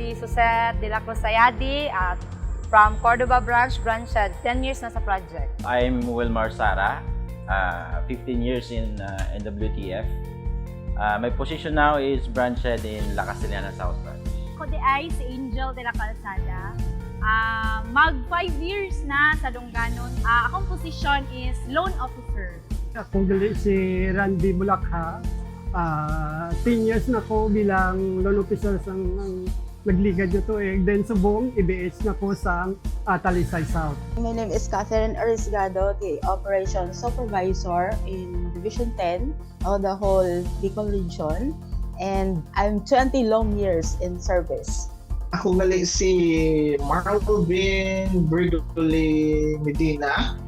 si Suset de la Cruz Sayadi at from Cordova branch, Branchhead. 10 years na sa project. I'm Wilmar Sara, 15 years in NWTF. My position now is Branchhead in La Castellana South Branch. Ako di ay si Angel de la Calzada. Mag 5 years na sa Dunganon. Akong position is loan officer. Ako gali si Randy Bulakha. 10 years na ko bilang loan officer sa nagligad nito Then subong IBS na ko sa Talisay South. My name is Catherine Arisgado, the Operations Supervisor in Division 10 of the whole Bicol region. And I'm 20 long years in service. Ako gali si Marvin Bridoli Medina,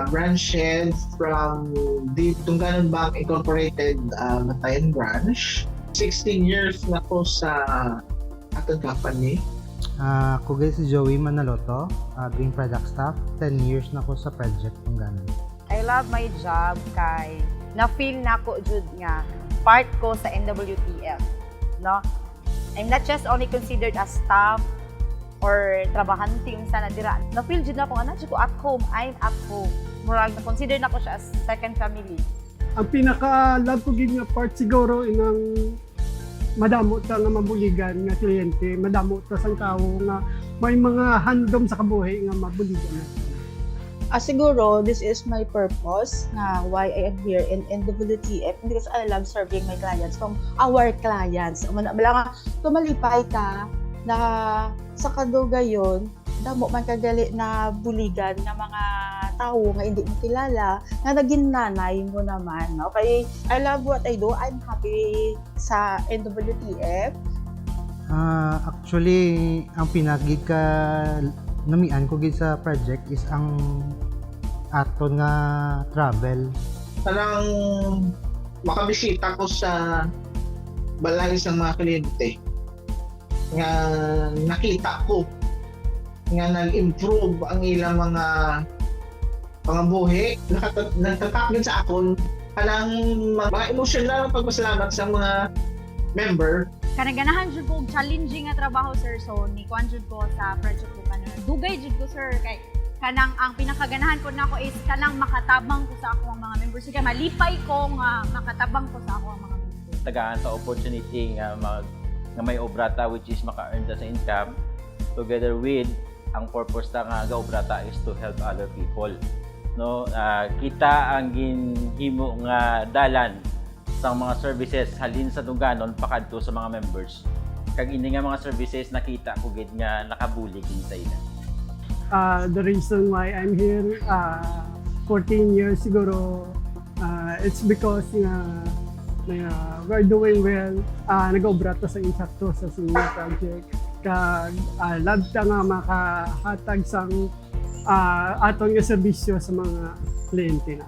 branch head from the Dunganon Bank Incorporated Batayan branch. 16 years na ko sa atong company. Ako guys si Joey Manaloto, Green Product Staff. 10 years na ko sa project Dunganon. I love my job kay na-feel na ko jud nga part ko sa NWTF. No? I'm not just only considered as staff or trabahante unsa na dira. Na-feel jud na ko ana ko at home. I'm at home. Murag na consider na ko siya as second family. Ang pinaka-love ko gid nga part siguro inang madamo ta nga mabuligan nga kliyente, madamo ta sang tawo nga may mga handom sa kabuhi nga mabuligan natin. Siguro, this is my purpose na why I am here in NWTF because I love serving my clients from our clients. Wala nga, tumalipay ka na sa kadugayon, damo man kagali na buligan ng mga tao nga hindi mo kilala, na naging nanay mo naman. Okay, I love what I do. I'm happy sa NWTF. Actually, ang pinagig ka namian ko gid sa project is ang aton nga travel. Parang makabisita ko sa balay sa mga kliyente nga nakita ko nga nag-improve ang ilang mga buhi. Nagtatakgin sa akon kanang mga emotional pagpasalamat sa mga member. Kanaganahan jud ko og challenging nga trabaho sir, so ni kuan jud ko sa project ko kanon. Dugay jud ko sir kay kanang ang pinakaganahan ko nako is kanang makatabang ko sa akong mga members kay malipay ko nga makatabang ko sa akong mga members. Tagaan sa opportunity nga may obrata which is maka-earn ta sa income together with ang purpose ta nga obrata is to help other people. No, kita ang ginhimo nga dalan sa mga services halin sa Dunganon pakadto sa mga members. Kag ini nga mga services nakita ko gid nga nakabulig din sa ila. The reason why I'm here 14 years siguro it's because we're doing well. Nag-obra ta sa insakto sa senior project. Kag love ta nga makahatag sang aton nga serbisyo sa mga kliyente na.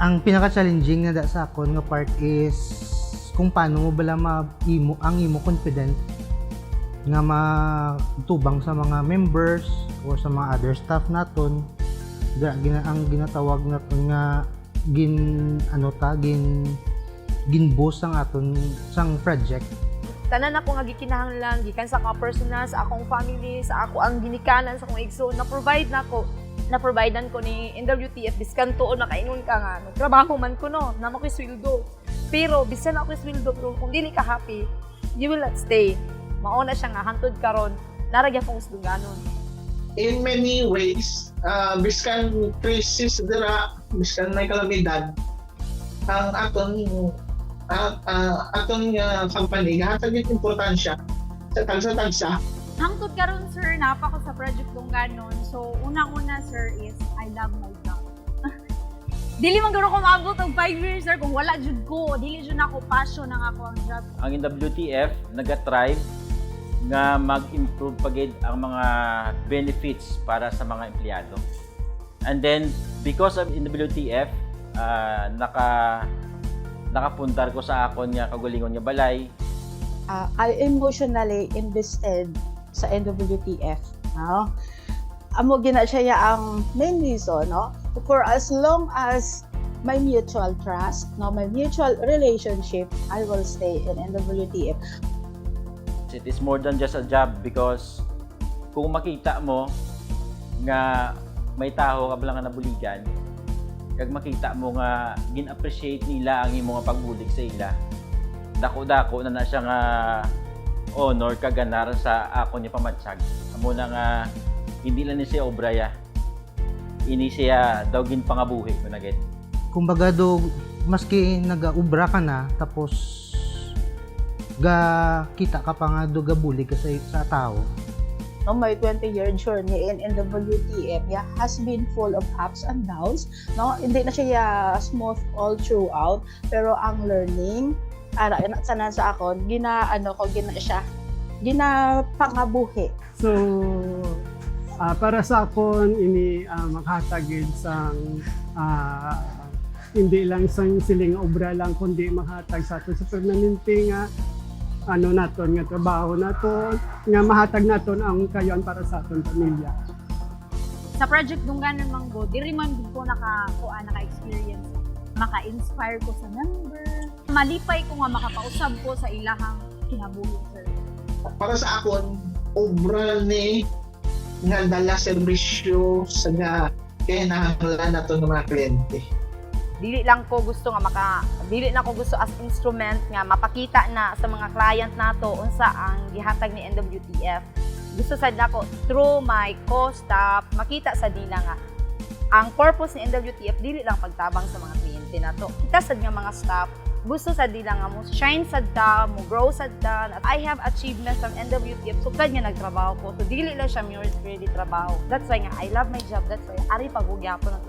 Ang pinaka-challenging na sa akon nga part is kung paano mo bala ang imo confident nga matubang sa mga members o sa mga other staff naton. Ang ginatawag naton nga ginboss ang aton sang project. Tanan ako nga gikinahanglan gikan sa mga personal sa akong family, sa ako ang ginikanan sa akong igsoon na-providean ko ni NWTF biskan tuon nakaingon ka nga trabaho man ko no na makoy sweldo. Pero bisan ako sweldo pero kung dili ka happy, you will not stay. Mao na siya nga hantod karon naragya pong Dunganon. In many ways, biskan crisis dira, biskan may kalamidad, ang aton company gahatag yung importansya sa tagsa-tagsa. Hangtod karon sir, napa ko sa project Dunganon. So unang-una sir is I love my job. Dili man garo ko maabot og 5 years sir kung wala jud ko, dili jud nako passion ang ako ang job. Ang NWTF naga-try nga mag-improve pagid ang mga benefits para sa mga empleyado. And then because of NWTF, nakapundar ko sa akon nga kagalingon nga balay. I emotionally invested sa NWTF. No? Amo gina siya ang main reason, no? For as long as my mutual trust, no, my mutual relationship, I will stay in NWTF. It is more than just a job because kung makita mo nga may tao ka lang nga nabuligan, kag makita mo nga gin-appreciate nila ang imong pagbulig sa ila, dako-dako na siya nga honor kaganar sa ako niya pamatsyag. Amo na nga hindi lang ni siya obraya, ini siya daw ginpangabuhi ko na get. Kumbaga do, maski nag-ubra ka na, tapos kita ka pa nga do gabulig ka sa tao. No, my 20-year journey in WTF has been full of ups and downs. No, hindi na siya smooth all throughout, pero ang learning sana sa akon gina pangabuhi. So, para sa akon, ini makhatagid sang hindi lang sang siling obra lang, kundi mahatag sa ato sa permanente nga naton nga trabaho naton, nga mahatag naton ang kayon para sa aton pamilya. Sa Project Dungganan Manggo, diri man gid ko naka-experience, maka-inspire ko sa member, malipay ko nga makapausab ko sa ilahang kinabuhi, sir. Para sa akon, obra ni nga dala serbisyo sa nga kinahanglan nato ng mga kliyente. Dili na ko gusto as instrument nga mapakita na sa mga client nato unsa ang gihatag ni NWTF. Gusto sad nako through my co-staff makita sa nila nga ang purpose ni NWTF dili lang pagtabang sa mga kliyente nato. Kita sad nga mga staff gusto sad nila nga mo shine sad ta, mo grow sad ta. I have achievements from NWTF sukad nga nagtrabaho ko. So dili lang siya mere trabaho. That's why nga I love my job. That's why ari pagugyapon ang